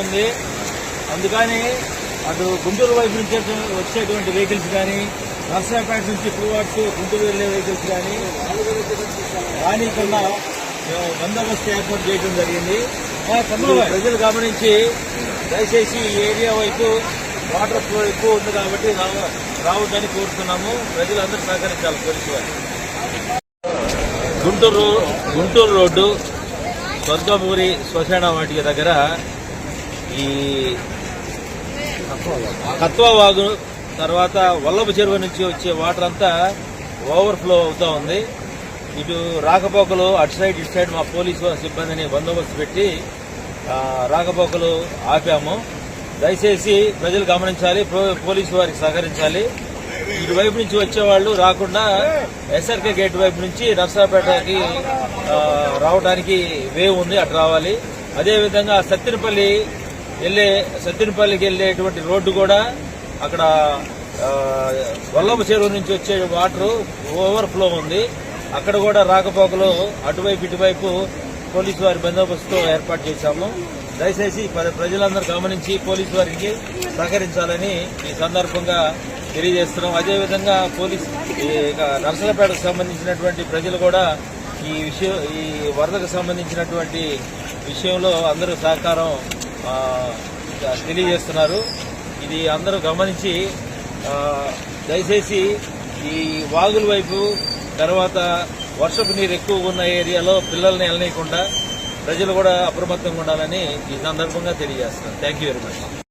ఉంది. అందుకని అటు గుంటూరు వైపు నుంచి వచ్చేటువంటి వెహికల్స్ కానీ, నర్సరాపేట నుంచి టువర్డ్స్ గుంటూరు వెళ్లే వెహికల్స్ కానీ రానికన్నా బందోబస్తు ఏర్పాటు చేయడం జరిగింది. ప్రజలు గమనించి దయచేసి ఈ ఏరియా వైపు వాటర్ ఫ్లో ఎక్కువ ఉంది కాబట్టి రావద్దని కోరుతున్నాము. ప్రజలందరూ సహకరించాలి. పోలీసు వారు గుంటూరు రోడ్డు స్వర్గపూరి శ్మశాన వాటిక దగ్గర ఈ కత్వా వాగు తర్వాత వల్లభ చెరువు నుంచి వచ్చే వాటర్ అంతా ఓవర్ఫ్లో అవుతా ఉంది. ఇటు రాకపోకలు అటు సైడ్ ఇటు సైడ్ మా పోలీసు సిబ్బందిని బందోబస్తు పెట్టి రాకపోకలు ఆపాము. దయచేసి ప్రజలు గమనించాలి, పోలీసు వారికి సహకరించాలి. ఇటువైపు నుంచి వచ్చేవాళ్లు రాకుండా ఎస్ఆర్కే గేట్ వైపు నుంచి నర్సరాపేటకి రావడానికి వే ఉంది, అటు రావాలి. అదేవిధంగా సత్తెనపల్లికి వెళ్లేటువంటి రోడ్డు కూడా అక్కడ వల్లభ చెరువు నుంచి వచ్చే వాటర్ ఓవర్ఫ్లో ఉంది. అక్కడ కూడా రాకపోకలు అటువైపు ఇటువైపు పోలీసు వారి బందోబస్తుతో ఏర్పాటు చేశాము. దయచేసి ప్రజలందరూ గమనించి పోలీసు వారికి సహకరించాలని ఈ సందర్భంగా తెలియజేస్తున్నాం. అదేవిధంగా నర్సరాపేటకు సంబంధించినటువంటి ప్రజలు కూడా ఈ వరదకు సంబంధించినటువంటి విషయంలో అందరూ సహకారం తెలియజేస్తున్నారు. ఇది అందరూ గమనించి దయచేసి ఈ వాగుల వైపు తర్వాత వర్షపు నీరు ఎక్కువ ఉన్న ఏరియాలో పిల్లల్ని వెళ్ళనీయకుండా ప్రజలు కూడా అప్రమత్తంగా ఉండాలని ఈ సందర్భంగా తెలియజేస్తున్నారు. Thank you very much.